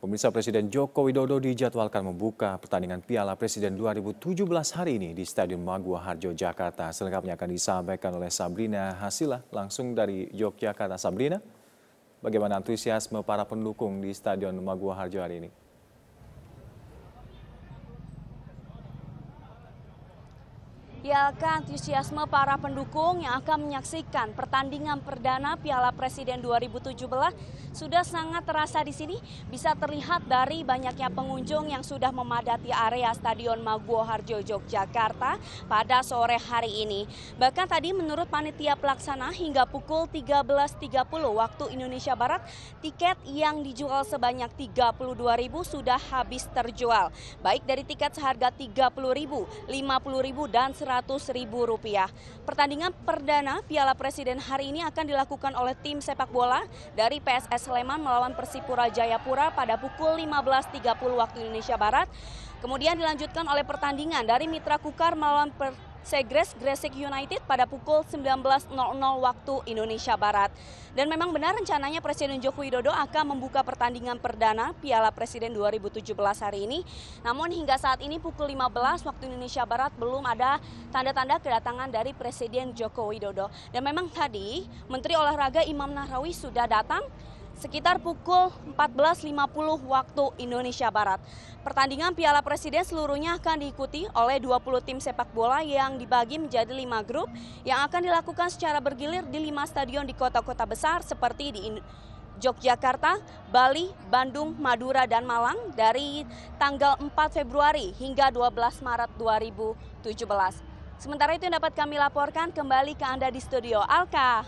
Pemirsa, Presiden Joko Widodo dijadwalkan membuka pertandingan Piala Presiden 2017 hari ini di Stadion Maguwo Harjo, Jakarta. Selengkapnya akan disampaikan oleh Sabrina Hasila langsung dari Yogyakarta. Sabrina, bagaimana antusiasme para pendukung di Stadion Maguwo Harjo hari ini? Ya, antusiasme para pendukung yang akan menyaksikan pertandingan perdana Piala Presiden 2017 sudah sangat terasa di sini. Bisa terlihat dari banyaknya pengunjung yang sudah memadati area Stadion Maguwo Harjo, Yogyakarta pada sore hari ini. Bahkan tadi menurut panitia pelaksana hingga pukul 13.30 waktu Indonesia Barat, tiket yang dijual sebanyak 32.000 sudah habis terjual. Baik dari tiket seharga 30.000, 50.000 dan 100.000 rupiah. Pertandingan perdana Piala Presiden hari ini akan dilakukan oleh tim sepak bola dari PSS Sleman melawan Persipura Jayapura pada pukul 15.30 waktu Indonesia Barat. Kemudian dilanjutkan oleh pertandingan dari Mitra Kukar melawan Persegres Gresik United pada pukul 19.00 waktu Indonesia Barat. Dan memang benar rencananya Presiden Joko Widodo akan membuka pertandingan perdana Piala Presiden 2017 hari ini. Namun hingga saat ini pukul 15 waktu Indonesia Barat belum ada tanda-tanda kedatangan dari Presiden Joko Widodo. Dan memang tadi Menteri Olahraga Imam Nahrawi sudah datang sekitar pukul 14.50 waktu Indonesia Barat. Pertandingan Piala Presiden seluruhnya akan diikuti oleh 20 tim sepak bola yang dibagi menjadi 5 grup yang akan dilakukan secara bergilir di 5 stadion di kota-kota besar seperti di Yogyakarta, Bali, Bandung, Madura, dan Malang dari tanggal 4 Februari hingga 12 Maret 2017. Sementara itu yang dapat kami laporkan kembali ke Anda di studio. Alka.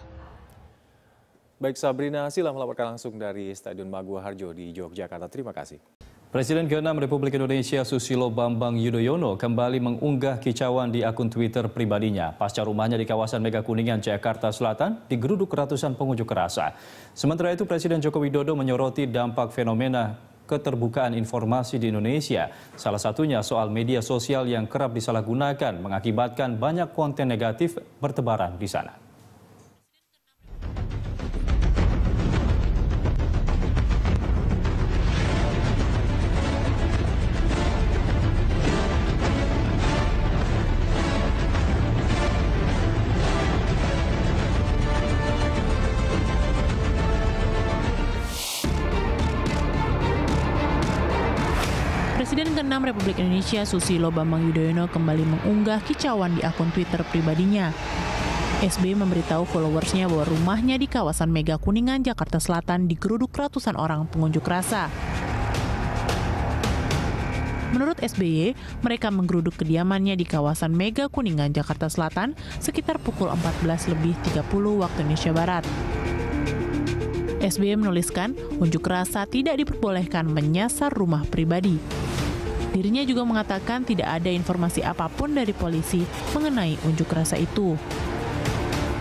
Baik, Sabrina Hasila melaporkan langsung dari Stadion Maguwo Harjo di Yogyakarta. Terima kasih. Presiden ke-6 Republik Indonesia Susilo Bambang Yudhoyono kembali mengunggah kicauan di akun Twitter pribadinya pasca rumahnya di kawasan Mega Kuningan, Jakarta Selatan digeruduk ratusan pengunjuk rasa. Sementara itu Presiden Joko Widodo menyoroti dampak fenomena keterbukaan informasi di Indonesia. Salah satunya soal media sosial yang kerap disalahgunakan mengakibatkan banyak konten negatif bertebaran di sana. Presiden ke-6 Republik Indonesia Susilo Bambang Yudhoyono kembali mengunggah kicauan di akun Twitter pribadinya. SBY memberitahu followersnya bahwa rumahnya di kawasan Mega Kuningan, Jakarta Selatan digeruduk ratusan orang pengunjuk rasa. Menurut SBY, mereka menggeruduk kediamannya di kawasan Mega Kuningan, Jakarta Selatan sekitar pukul 14.30 waktu Indonesia Barat. SBY menuliskan, unjuk rasa tidak diperbolehkan menyasar rumah pribadi. Dirinya juga mengatakan tidak ada informasi apapun dari polisi mengenai unjuk rasa itu.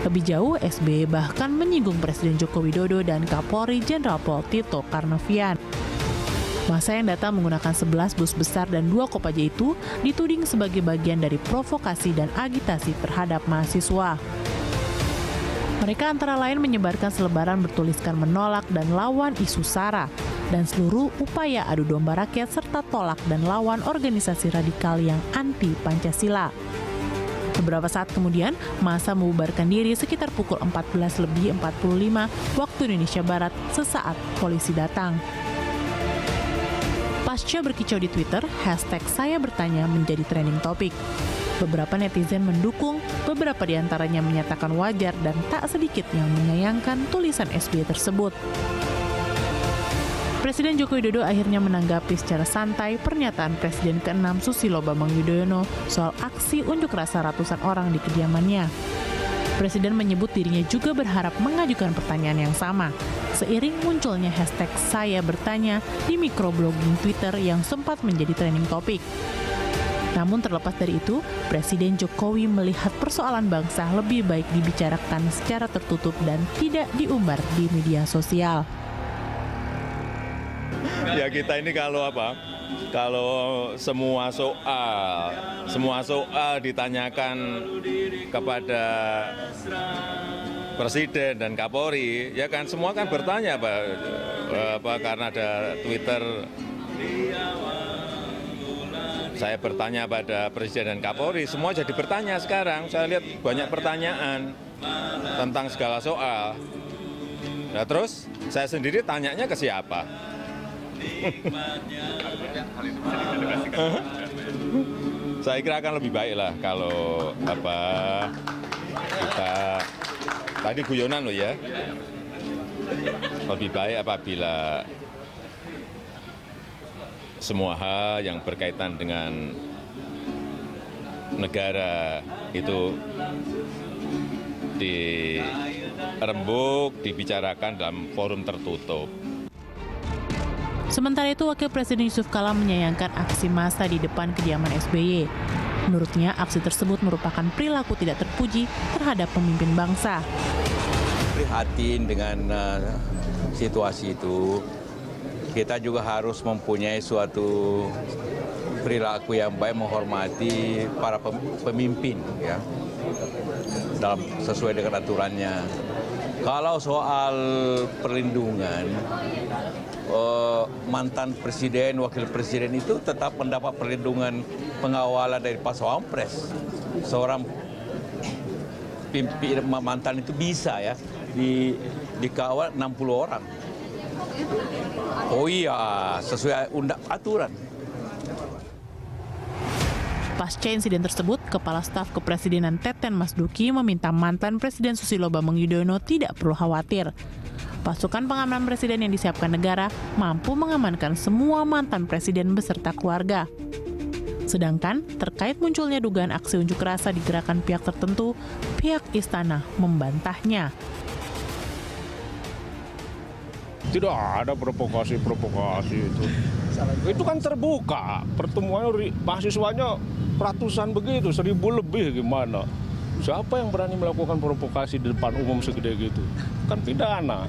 Lebih jauh, SBY bahkan menyinggung Presiden Joko Widodo dan Kapolri Jenderal Pol Tito Karnavian. Massa yang datang menggunakan 11 bus besar dan 2 kopaja itu dituding sebagai bagian dari provokasi dan agitasi terhadap mahasiswa. Mereka antara lain menyebarkan selebaran bertuliskan menolak dan lawan isu SARA dan seluruh upaya adu domba rakyat serta tolak dan lawan organisasi radikal yang anti Pancasila. Beberapa saat kemudian, massa membubarkan diri sekitar pukul 14.45 waktu Indonesia Barat sesaat polisi datang. Pasca berkicau di Twitter, hashtag saya bertanya menjadi trending topik. Beberapa netizen mendukung, beberapa diantaranya menyatakan wajar dan tak sedikit yang menyayangkan tulisan SBY tersebut. Presiden Joko Widodo akhirnya menanggapi secara santai pernyataan Presiden ke-6 Susilo Bambang Yudhoyono soal aksi unjuk rasa ratusan orang di kediamannya. Presiden menyebut dirinya juga berharap mengajukan pertanyaan yang sama, seiring munculnya hashtag saya bertanya di microblogging Twitter yang sempat menjadi trending topik. Namun terlepas dari itu, Presiden Jokowi melihat persoalan bangsa lebih baik dibicarakan secara tertutup dan tidak diumbar di media sosial. Ya kita ini kalau semua soal ditanyakan kepada Presiden dan Kapolri, ya kan semua kan bertanya, Pak. karena ada Twitter, saya bertanya pada Presiden dan Kapolri, semua jadi bertanya sekarang. Saya lihat banyak pertanyaan tentang segala soal. Nah terus saya sendiri tanyanya ke siapa? Saya kira akan lebih baik lah kalau kita tadi guyonan loh ya. Lebih baik apabila semua hal yang berkaitan dengan negara itu dirembuk, dibicarakan dalam forum tertutup. Sementara itu, Wakil Presiden Yusuf Kala menyayangkan aksi massa di depan kediaman SBY. Menurutnya, aksi tersebut merupakan perilaku tidak terpuji terhadap pemimpin bangsa. Prihatin dengan situasi itu, kita juga harus mempunyai suatu perilaku yang baik, menghormati para pemimpin, ya, dalam sesuai dengan aturannya. Kalau soal perlindungan, mantan presiden, wakil presiden itu tetap mendapat perlindungan pengawalan dari Pas Pampres. Seorang mantan itu bisa ya dikawal 60 orang. Oh iya, sesuai aturan. Pasca insiden tersebut, Kepala Staf Kepresidenan Teten Mas Duki meminta mantan Presiden Susilo Bambang Yudhoyono tidak perlu khawatir. Pasukan pengamanan presiden yang disiapkan negara mampu mengamankan semua mantan presiden beserta keluarga. Sedangkan terkait munculnya dugaan aksi unjuk rasa digerakkan pihak tertentu, pihak istana membantahnya. Tidak ada provokasi itu. Itu kan terbuka, pertemuannya mahasiswanya ratusan begitu, 1000 lebih gimana. Siapa yang berani melakukan provokasi di depan umum segede gitu? Kan pidana.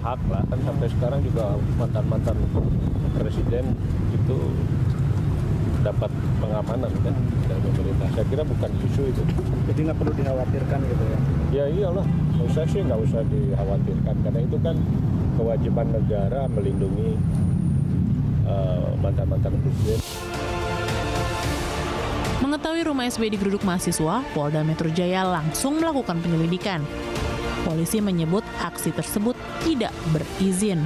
Hak lah, kan sampai sekarang juga mantan-mantan presiden itu dapat pengamanan kan dari pemerintah. Saya kira bukan isu itu. Jadi nggak perlu dikhawatirkan gitu ya? Ya iyalah, menurut saya sih nggak usah dikhawatirkan. Karena itu kan kewajiban negara melindungi mantan-mantan presiden. Mengetahui rumah SBY digeruduk mahasiswa, Polda Metro Jaya langsung melakukan penyelidikan. Polisi menyebut aksi tersebut tidak berizin.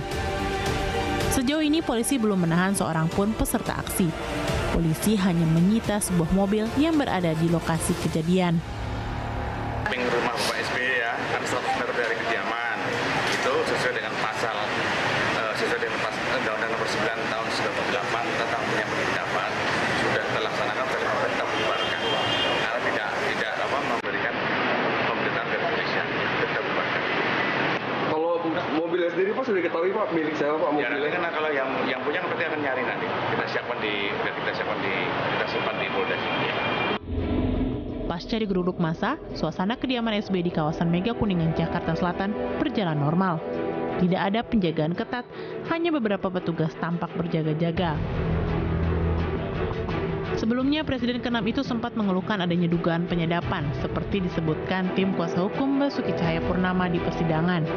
Sejauh ini polisi belum menahan seorang pun peserta aksi. Polisi hanya menyita sebuah mobil yang berada di lokasi kejadian. Rumah Bapak SBY ya, kan 100 meter dari kediaman. Itu sesuai dengan pasal Undang-Undang Nomor 9 tahun 98 tentang penyampaian pendapat sudah terlaksanakan oleh pemerintah bubarkan. Karena tidak memberikan pemerintahan dari Indonesia kita bubarkan. Kalau mobil sendiri Pak sudah diketahui Pak milik siapa Pak mobilnya? Ya, karena kalau yang punya berarti akan nyari nanti. Kita simpan di Polda. Pasca digeruduk massa, suasana kediaman SBY di kawasan Mega Kuningan, Jakarta Selatan berjalan normal. Tidak ada penjagaan ketat, hanya beberapa petugas tampak berjaga-jaga. Sebelumnya, Presiden ke-6 itu sempat mengeluhkan adanya dugaan penyadapan, seperti disebutkan tim kuasa hukum Basuki Cahayapurnama di persidangan.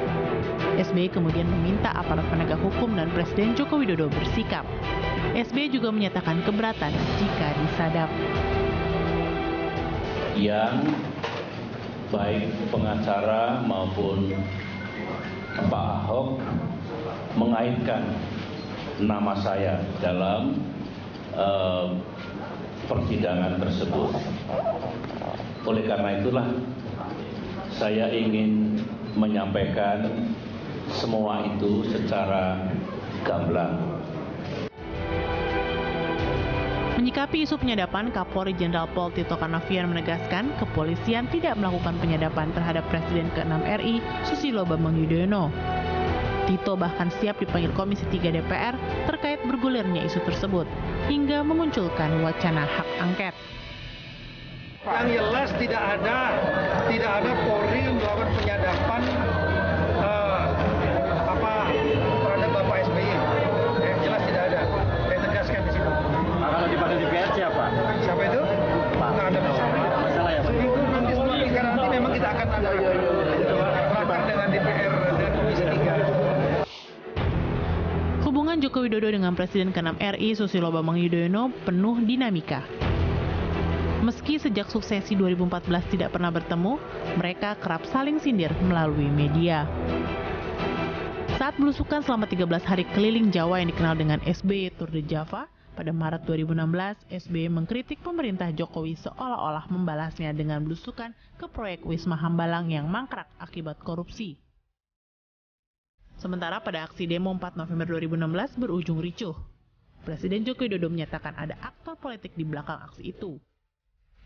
SBY kemudian meminta aparat penegak hukum dan Presiden Joko Widodo bersikap. SBY juga menyatakan keberatan jika disadap. Yang baik pengacara maupun Pak Ahok mengaitkan nama saya dalam persidangan tersebut. Oleh karena itulah saya ingin menyampaikan semua itu secara gamblang. Menyikapi isu penyadapan, Kapolri Jenderal Pol Tito Karnavian menegaskan kepolisian tidak melakukan penyadapan terhadap Presiden ke-6 RI Susilo Bambang Yudhoyono. Tito bahkan siap dipanggil Komisi 3 DPR terkait bergulirnya isu tersebut, hingga memunculkan wacana hak angket. Yang jelas tidak ada Polri yang melakukan penyadapan terhadap Bapak SBY. Yang jelas tidak ada. Saya tegaskan di situ. Kalau dipanggil DPR siapa? Siapa itu? Nggak ada masalah ya Pak? Itu nanti setelah nanti memang kita akan ada rapat dengan DPR dan Komisi 3. Joko Widodo dengan Presiden ke-6 RI Susilo Bambang Yudhoyono penuh dinamika. Meski sejak suksesi 2014 tidak pernah bertemu, mereka kerap saling sindir melalui media. Saat belusukan selama 13 hari keliling Jawa yang dikenal dengan SBY Tour de Java, pada Maret 2016, SBY mengkritik pemerintah Jokowi seolah-olah membalasnya dengan belusukan ke proyek Wisma Hambalang yang mangkrak akibat korupsi. Sementara pada aksi demo 4 November 2016 berujung ricuh. Presiden Joko Widodo menyatakan ada aktor politik di belakang aksi itu.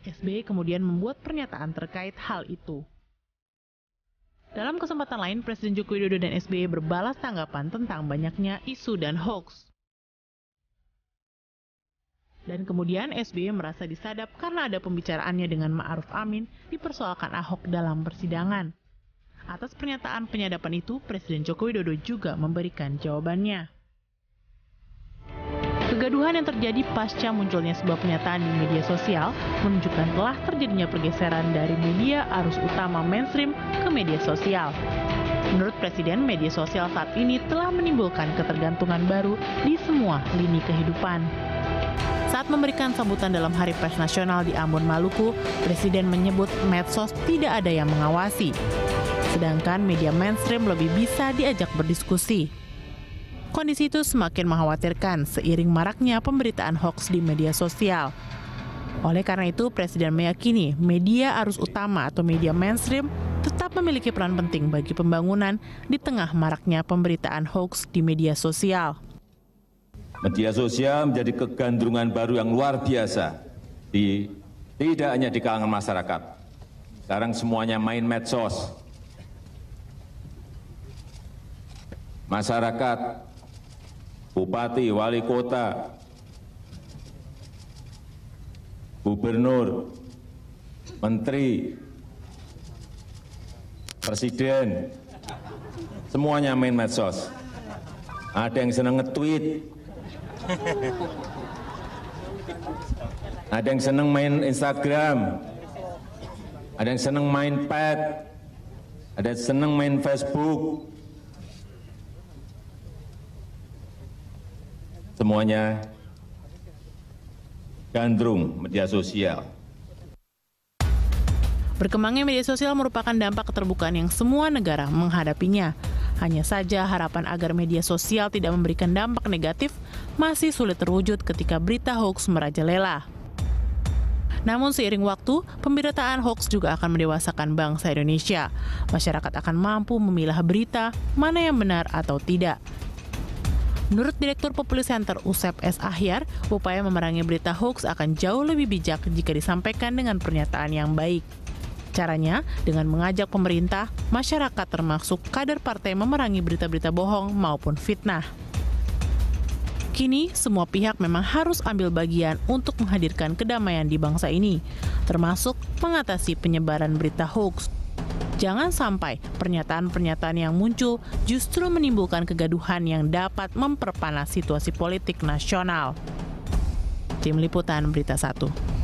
SBY kemudian membuat pernyataan terkait hal itu. Dalam kesempatan lain, Presiden Joko Widodo dan SBY berbalas tanggapan tentang banyaknya isu dan hoax. Dan kemudian SBY merasa disadap karena ada pembicaraannya dengan Ma'ruf Amin dipersoalkan Ahok dalam persidangan. Atas pernyataan penyadapan itu, Presiden Joko Widodo juga memberikan jawabannya. Kegaduhan yang terjadi pasca munculnya sebuah pernyataan di media sosial menunjukkan telah terjadinya pergeseran dari media arus utama mainstream ke media sosial. Menurut Presiden, media sosial saat ini telah menimbulkan ketergantungan baru di semua lini kehidupan. Saat memberikan sambutan dalam Hari Pers Nasional di Ambon, Maluku, Presiden menyebut medsos tidak ada yang mengawasi. Sedangkan media mainstream lebih bisa diajak berdiskusi. Kondisi itu semakin mengkhawatirkan seiring maraknya pemberitaan hoax di media sosial. Oleh karena itu, Presiden meyakini media arus utama atau media mainstream tetap memiliki peran penting bagi pembangunan di tengah maraknya pemberitaan hoax di media sosial. Media sosial menjadi kegandrungan baru yang luar biasa, tidak hanya di kalangan masyarakat. Sekarang semuanya main medsos. Masyarakat, bupati, wali kota, gubernur, menteri, presiden, semuanya main medsos. Ada yang senang nge-tweet, ada yang senang main Instagram, ada yang senang main pad, ada yang senang main Facebook. Semuanya gandrung media sosial. Berkembangnya media sosial merupakan dampak keterbukaan yang semua negara menghadapinya. Hanya saja harapan agar media sosial tidak memberikan dampak negatif masih sulit terwujud ketika berita hoax merajalela. Namun seiring waktu, pemberitaan hoax juga akan mendewasakan bangsa Indonesia. Masyarakat akan mampu memilah berita mana yang benar atau tidak. Menurut Direktur Populi Center USEP S. Ahyar, upaya memerangi berita hoax akan jauh lebih bijak jika disampaikan dengan pernyataan yang baik. Caranya, dengan mengajak pemerintah, masyarakat termasuk kader partai memerangi berita-berita bohong maupun fitnah. Kini, semua pihak memang harus ambil bagian untuk menghadirkan kedamaian di bangsa ini, termasuk mengatasi penyebaran berita hoax. Jangan sampai pernyataan-pernyataan yang muncul justru menimbulkan kegaduhan yang dapat memperpanas situasi politik nasional. Tim Liputan Berita 1.